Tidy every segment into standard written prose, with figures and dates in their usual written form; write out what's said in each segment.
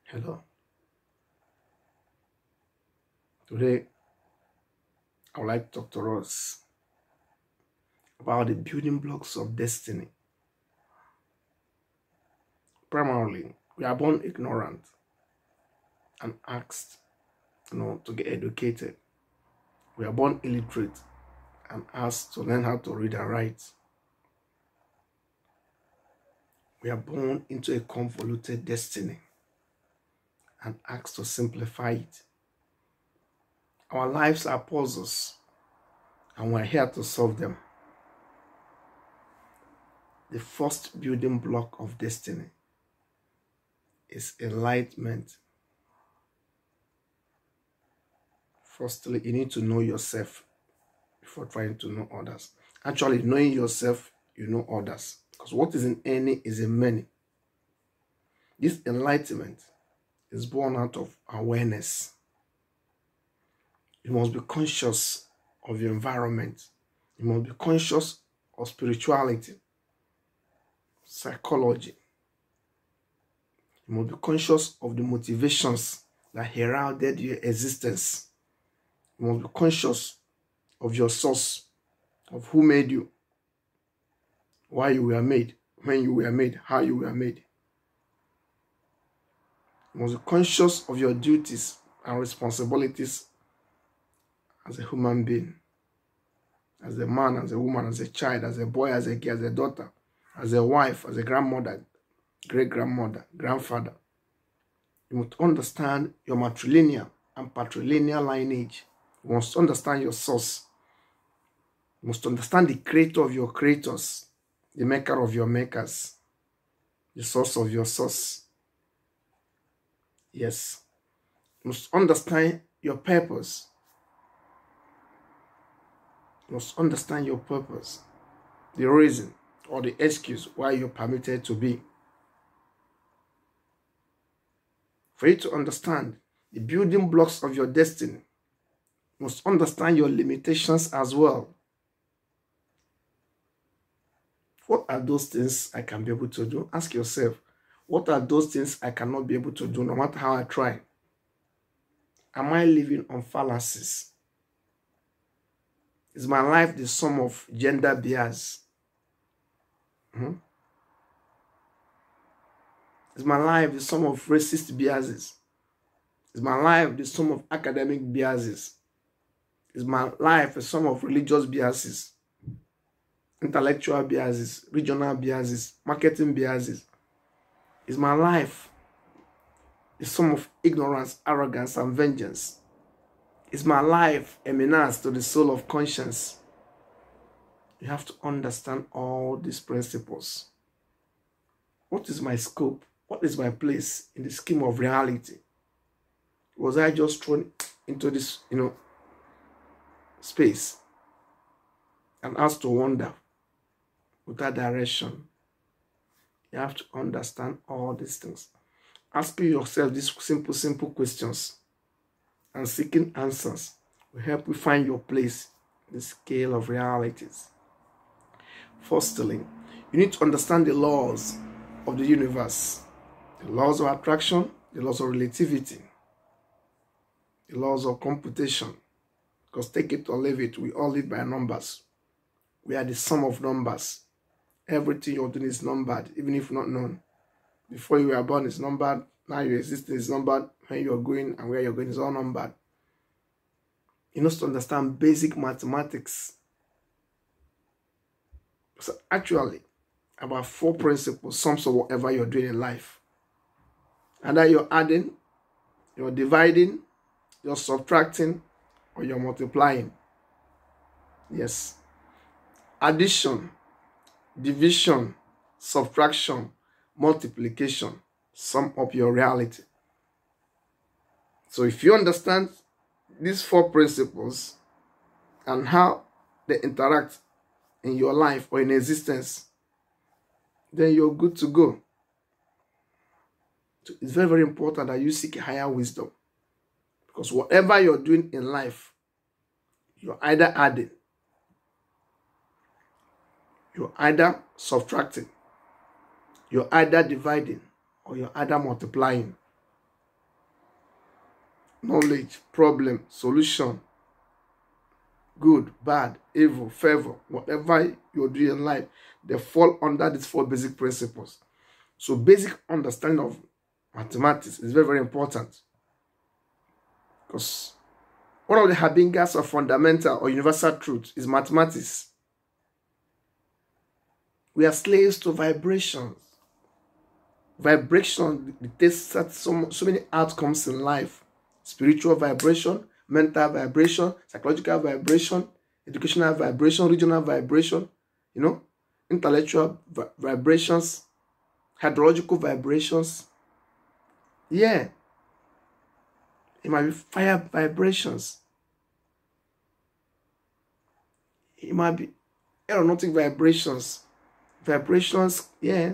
Hello. Today, I would like to talk to us about the building blocks of destiny. Primarily, we are born ignorant and asked, to get educated. We are born illiterate and asked to learn how to read and write. We are born into a convoluted destiny and asked to simplify it. Our lives are puzzles, and we're here to solve them. The first building block of destiny is enlightenment. Firstly, you need to know yourself before trying to know others. Actually, knowing yourself, you know others. Because what is in any is in many. This enlightenment is born out of awareness. You must be conscious of your environment. You must be conscious of spirituality, psychology. You must be conscious of the motivations that heralded your existence. You must be conscious of your source, of who made you, why you were made, when you were made, how you were made. You must be conscious of your duties and responsibilities as a human being, as a man, as a woman, as a child, as a boy, as a girl, as a daughter, as a wife, as a grandmother, great-grandmother, grandfather. You must understand your matrilineal and patrilineal lineage. You must understand your source. You must understand the creator of your creators, the maker of your makers, the source of your source. Yes. You must understand your purpose. You must understand your purpose, the reason or the excuse why you're permitted to be. For you to understand the building blocks of your destiny, you must understand your limitations as well. What are those things I can be able to do? Ask yourself, what are those things I cannot be able to do no matter how I try? Am I living on fallacies? Is my life the sum of gender bias? Is my life the sum of racist biases? Is my life the sum of academic biases? Is my life a sum of religious biases, intellectual biases, regional biases, marketing biases? Is my life the sum of ignorance, arrogance, and vengeance? Is my life a menace to the soul of conscience? You have to understand all these principles. What is my scope? What is my place in the scheme of reality? Was I just thrown into this, space and asked to wander without direction? You have to understand all these things. Asking yourself these simple questions and seeking answers will help you find your place in the scale of realities. Firstly, you need to understand the laws of the universe, the laws of attraction, the laws of relativity, the laws of computation. Because take it or leave it, we all live by numbers. We are the sum of numbers. Everything you're doing is numbered, even if not known. Before you were born is numbered. Now your existence is numbered. When you're going and where you're going is all numbered. You need to understand basic mathematics. So actually, about 4 principles sums of whatever you're doing in life. Either you're adding, you're dividing, you're subtracting, or you're multiplying. Yes. Addition, division, subtraction, multiplication sum up your reality. So if you understand these 4 principles and how they interact in your life or in existence, then you're good to go. So it's very, very important that you seek higher wisdom. Because whatever you're doing in life, you're either adding, you're either subtracting, you're either dividing, or you're either multiplying. knowledge, problem, solution, good, bad, evil, favor, whatever you're doing in life, they fall under these 4 basic principles. So basic understanding of mathematics is very, very important, because one of the harbingers of fundamental or universal truth is mathematics. We are slaves to vibrations. Vibration dictates so many outcomes in life. Spiritual vibration, mental vibration, psychological vibration, educational vibration, regional vibration, intellectual vibrations, hydrological vibrations. Yeah. It might be fire vibrations. It might be aeronautic vibrations. Vibrations, yeah.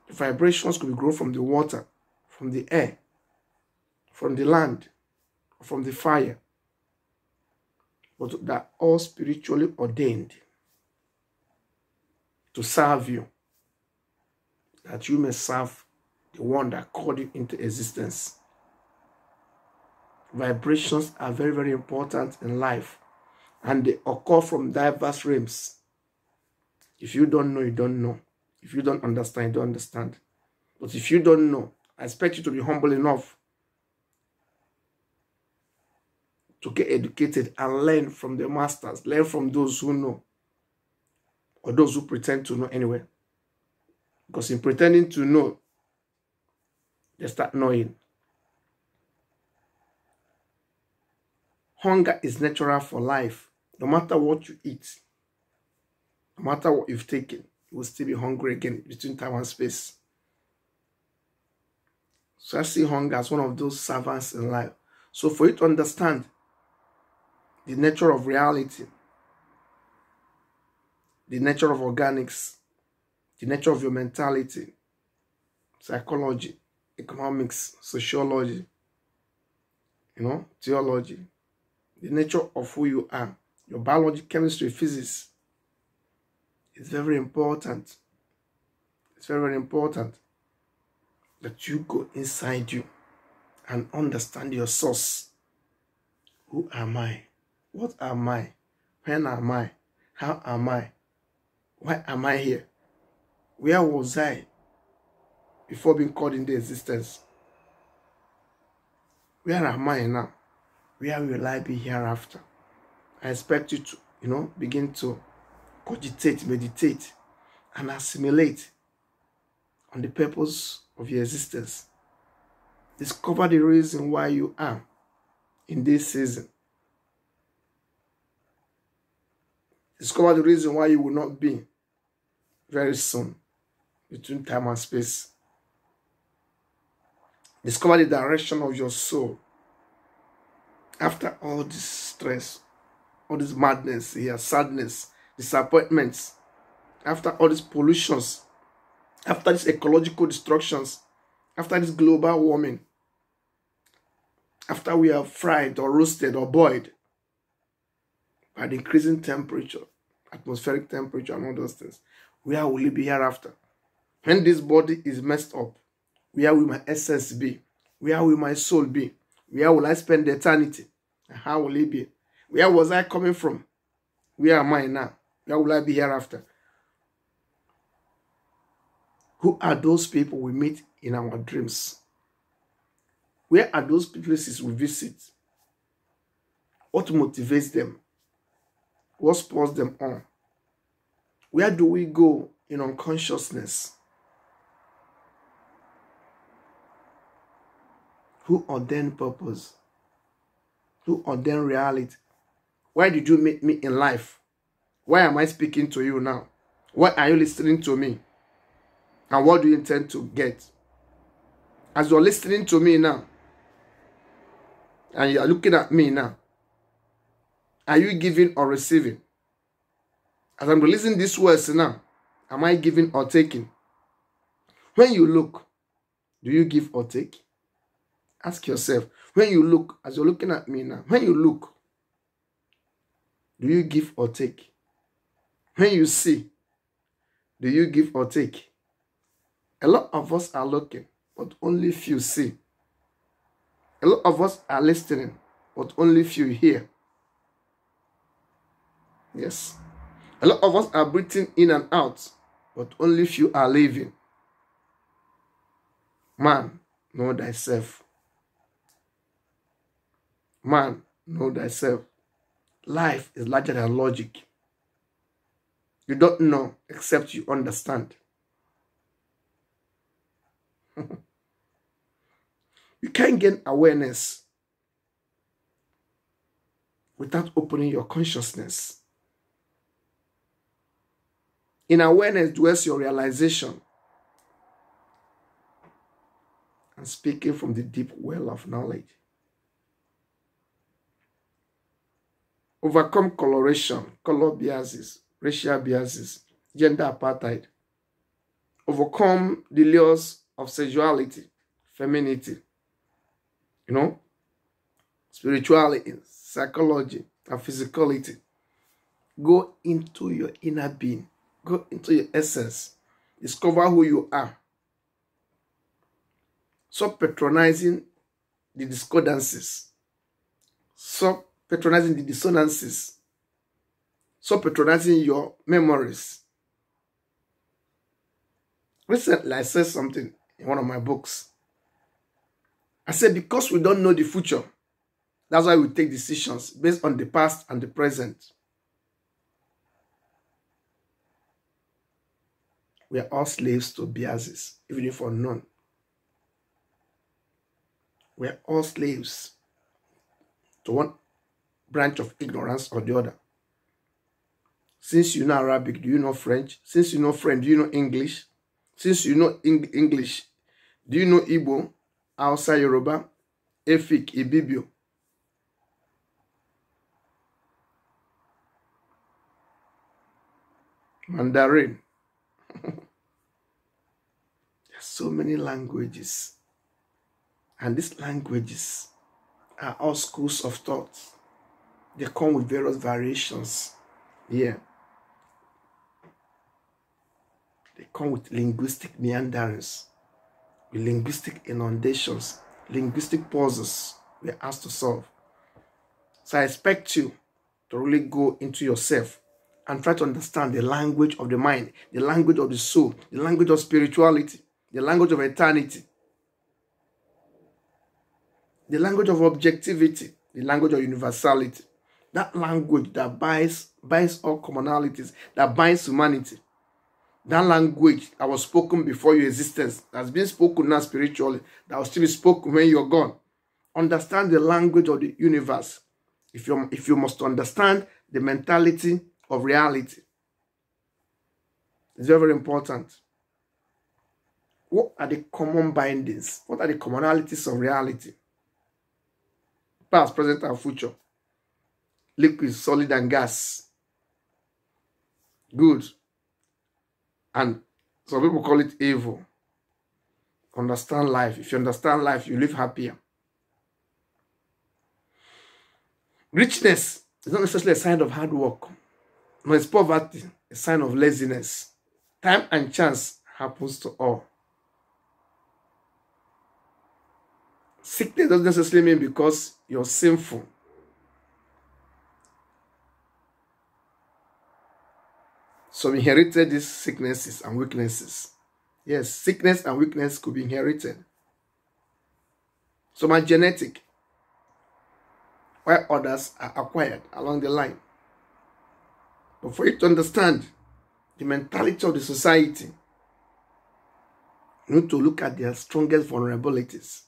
The vibrations could be grown from the water, from the air, from the land, from the fire. But they're all spiritually ordained to serve you, that you may serve the one that called you into existence. Vibrations are very, very important in life, and they occur from diverse realms. If you don't know, you don't know. If you don't understand, you don't understand. But if you don't know, I expect you to be humble enough to get educated and learn from the masters, learn from those who know, or those who pretend to know anyway. Because in pretending to know, they start knowing. Hunger is natural for life. No matter what you eat, no matter what you've taken, you will still be hungry again between time and space. So I see hunger as one of those servants in life. So for you to understand the nature of reality, the nature of organics, the nature of your mentality, psychology, economics, sociology, theology, the nature of who you are, your biology, chemistry, physics, is very important. It's very, very important that you go inside you and understand your source. Who am I? What am I? When am I? How am I? Why am I here? Where was I before being called into existence? Where am I now? Where will I be hereafter? I expect you to, begin to cogitate, meditate, and assimilate on the purpose of your existence. Discover the reason why you are in this season. Discover the reason why you will not be very soon, between time and space. Discover the direction of your soul. After all this stress, all this madness here, sadness, disappointments, after all these pollutions, after these ecological destructions, after this global warming, after we are fried or roasted or boiled by the increasing temperature, atmospheric temperature and all those things, where will it be hereafter? When this body is messed up, where will my essence be? Where will my soul be? Where will I spend eternity? And how will it be? Where was I coming from? Where am I now? Where will I be hereafter? Who are those people we meet in our dreams? Where are those places we visit? What motivates them? What spurs them on? Where do we go in unconsciousness? Who ordained purpose? Who ordained reality? Why did you meet me in life? Why am I speaking to you now? Why are you listening to me? And what do you intend to get? As you're listening to me now, and you are looking at me now, are you giving or receiving? As I'm releasing these words now, am I giving or taking? When you look, do you give or take? Ask yourself, when you look, as you're looking at me now, when you look, do you give or take? When you see, do you give or take? A lot of us are looking, but only few see. A lot of us are listening, but only few hear. Yes. A lot of us are breathing in and out, but only few are living. Man, know thyself. Man, know thyself. Life is larger than logic. You don't know except you understand. You can't gain awareness without opening your consciousness. In awareness dwells your realization and speaking from the deep well of knowledge. Overcome coloration, color biases, racial biases, gender apartheid. Overcome the lures of sexuality, femininity, spirituality, psychology, and physicality. Go into your inner being. Go into your essence. Discover who you are. Stop patronizing the discordances. Stop patronizing the dissonances. Stop patronizing your memories. Recently, I said something in one of my books. I said, because we don't know the future, that's why we take decisions based on the past and the present. We are all slaves to biases, even if unknown. We are all slaves to one branch of ignorance or the other. Since you know Arabic, do you know French? Since you know French, do you know English? Since you know English, do you know Igbo, Hausa, Yoruba, Efik, Ibibio? Mandarin. There's so many languages. And these languages are all schools of thought. They come with various variations. Yeah. They come with linguistic meanderings, with linguistic inundations, linguistic pauses we're asked to solve. So I expect you to really go into yourself and try to understand the language of the mind, the language of the soul, the language of spirituality, the language of eternity, the language of objectivity, the language of universality. That language that binds all commonalities, that binds humanity. That language that was spoken before your existence, that's been spoken now spiritually, that will still be spoken when you're gone. Understand the language of the universe. If you must understand the mentality of reality. It's very, very important. What are the common bindings? What are the commonalities of reality? Past, present, and future. Liquid, solid, and gas. Good. And some people call it evil. Understand life. If you understand life, you live happier. Richness is not necessarily a sign of hard work. No, it's poverty, a sign of laziness. Time and chance happens to all. Sickness doesn't necessarily mean because you're sinful. Some inherited these sicknesses and weaknesses. Yes, sickness and weakness could be inherited. Some are genetic, while others are acquired along the line. But for you to understand the mentality of the society, you need to look at their strongest vulnerabilities,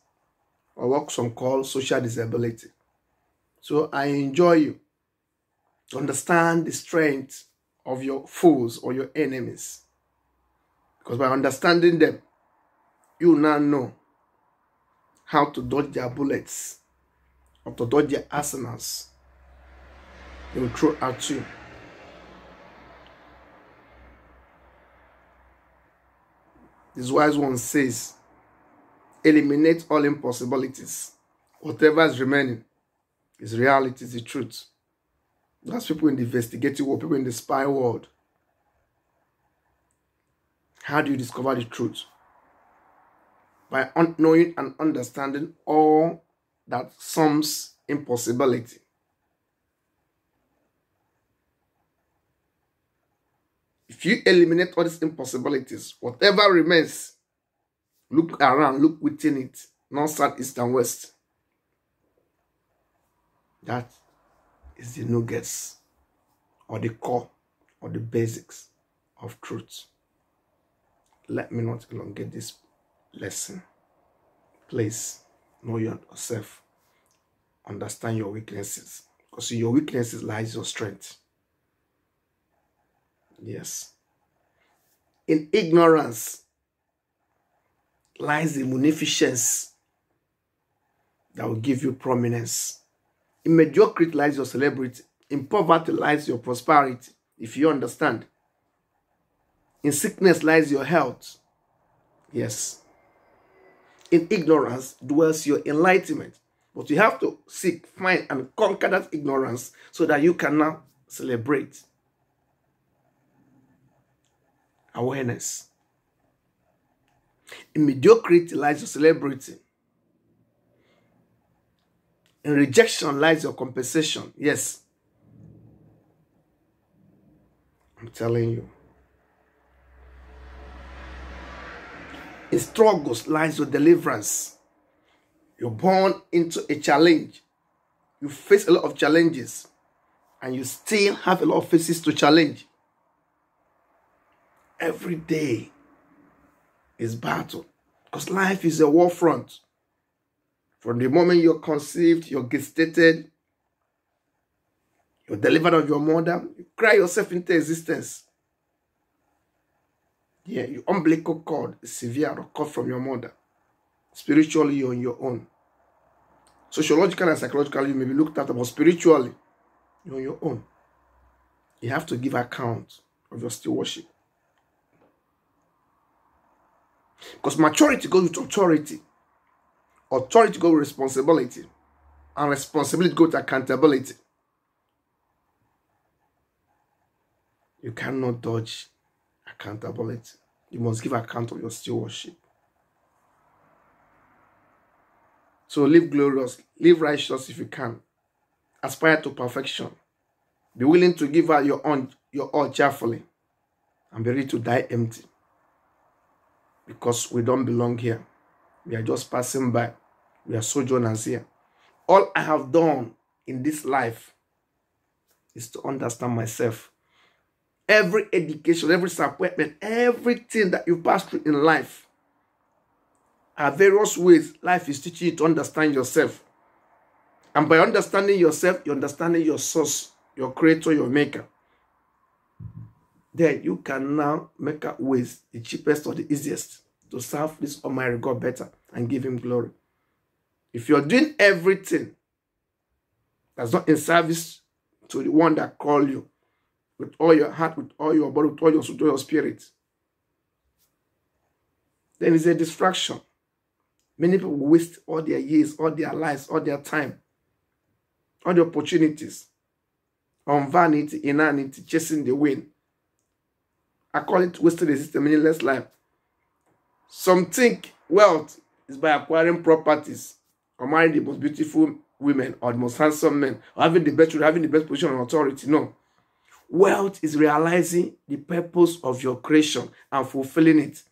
or what some call social disability. So I enjoy you to understand the strength of your foes or your enemies. Because by understanding them, you now know how to dodge their bullets or to dodge their arsenals they will throw at you. This wise one says, eliminate all impossibilities. Whatever is remaining is reality, is the truth. That's people in the investigative world, people in the spy world. How do you discover the truth? By knowing and understanding all that sums impossibility. If you eliminate all these impossibilities, whatever remains, look around, look within it, north, south, east, and west. That is the nuggets, or the core, or the basics of truth. Let me not elongate this lesson. Please know yourself. Understand your weaknesses. Because in your weaknesses lies your strength. Yes. In ignorance lies the munificence that will give you prominence. In mediocrity lies your celebrity. In poverty lies your prosperity, if you understand. In sickness lies your health. Yes. In ignorance dwells your enlightenment. But you have to seek, find, and conquer that ignorance so that you can now celebrate awareness. In mediocrity lies your celebrity. In rejection lies your compensation. Yes. I'm telling you. In struggles lies your deliverance. You're born into a challenge. You face a lot of challenges. And you still have a lot of faces to challenge. Every day is battle. Because life is a war front. From the moment you're conceived, you're gestated, you're delivered of your mother, you cry yourself into existence. Yeah, your umbilical cord is severe or cut from your mother. Spiritually, you're on your own. Sociologically and psychologically, you may be looked at, but spiritually, you're on your own. You have to give account of your stewardship. Because maturity goes with authority. Authority goes with responsibility. And responsibility goes with accountability. You cannot dodge accountability. You must give account of your stewardship. So live glorious, live righteous if you can. Aspire to perfection. Be willing to give out your all cheerfully. And be ready to die empty. Because we don't belong here. We are just passing by. We are sojourners here. All I have done in this life is to understand myself. Every education, every disappointment, everything that you pass through in life, are various ways life is teaching you to understand yourself. And by understanding yourself, you're understanding your source, your creator, your maker. Then you can now make out ways, the cheapest or the easiest, to serve this Almighty God better and give him glory. If you're doing everything that's not in service to the one that called you, with all your heart, with all your body, with all your soul, with all your spirit, then it's a distraction. Many people waste all their years, all their lives, all their time, all the opportunities on vanity, inanity, chasing the wind. I call it wasted a meaningless life. Some think wealth is by acquiring properties or marrying the most beautiful women or the most handsome men or having the best, having the best position and authority. No. Wealth is realizing the purpose of your creation and fulfilling it.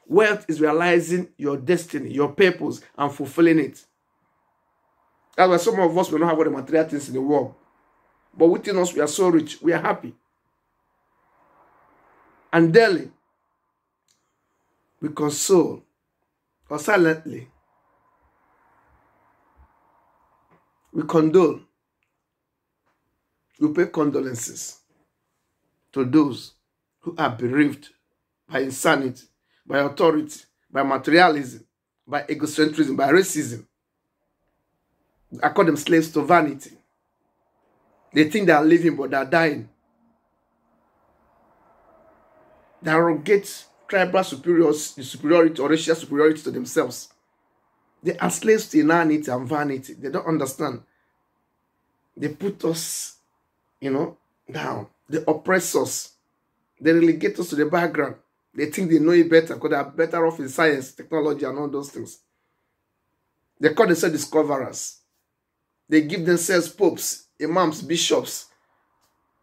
Wealth is realizing your destiny, your purpose, and fulfilling it. That's why some of us will not have all the material things in the world. But within us, we are so rich, we are happy. And daily, we console, or silently, we condole, we pay condolences to those who are bereaved by insanity, by authority, by materialism, by egocentrism, by racism. I call them slaves to vanity. They think they are living, but they are dying. They arrogate tribal superiority or racial superiority to themselves. They are slaves to inanity and vanity. They don't understand. They put us, down. They oppress us. They relegate us to the background. They think they know it better because they are better off in science, technology, and all those things. They call themselves discoverers. They give themselves popes, imams, bishops.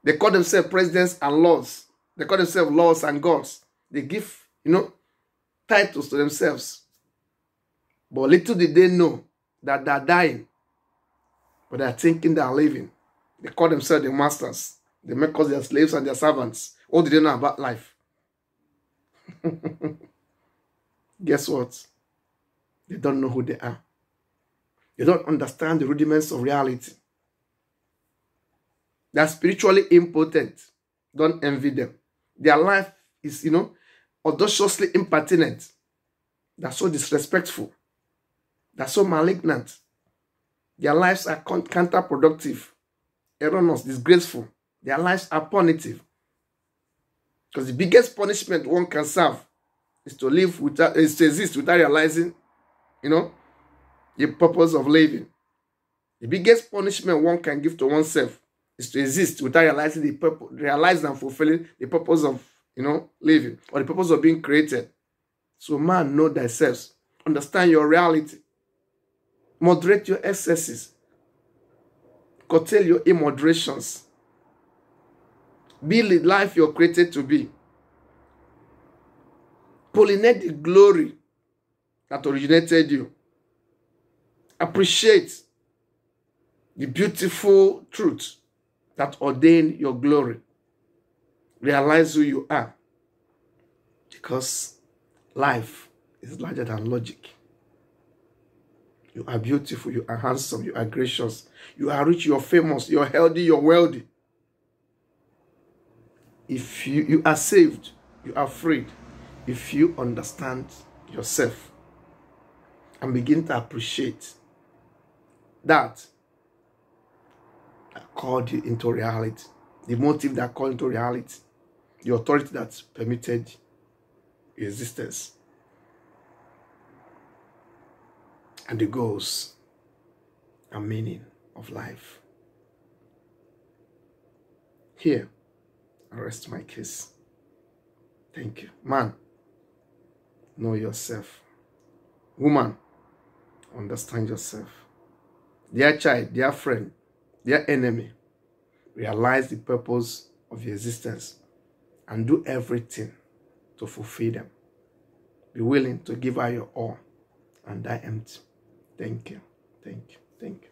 They call themselves presidents and lords. They call themselves lords and gods. They give, titles to themselves. But little did they know that they're dying. But they're thinking they're living. They call themselves the masters. They make us their slaves and their servants. What do they know about life? Guess what? They don't know who they are. They don't understand the rudiments of reality. They're spiritually impotent. Don't envy them. Their life is, audaciously impertinent. They're so disrespectful. They're so malignant. Their lives are counterproductive, erroneous, disgraceful. Their lives are punitive. Because the biggest punishment one can serve is to exist without realizing, the purpose of living. The biggest punishment one can give to oneself is to exist without realizing the purpose, realizing and fulfilling the purpose of, living, or the purpose of being created. So man, know thyself. Understand your reality. Moderate your excesses. Curtail your immoderations. Be the life you're created to be. Pollinate the glory that originated you. Appreciate the beautiful truth that ordained your glory. Realize who you are. Because life is larger than logic. You are beautiful, you are handsome, you are gracious, you are rich, you are famous, you are healthy, you are wealthy. If you are saved, you are freed. If you understand yourself and begin to appreciate that called you into reality, the motive that called into reality, the authority that permitted your existence, and the goals and meaning of life. Here, I rest my case. Thank you. Man, know yourself. Woman, understand yourself. Dear child, dear friend, dear enemy, realize the purpose of your existence and do everything to fulfill them. Be willing to give out your all and die empty. Thank you. Thank you. Thank you.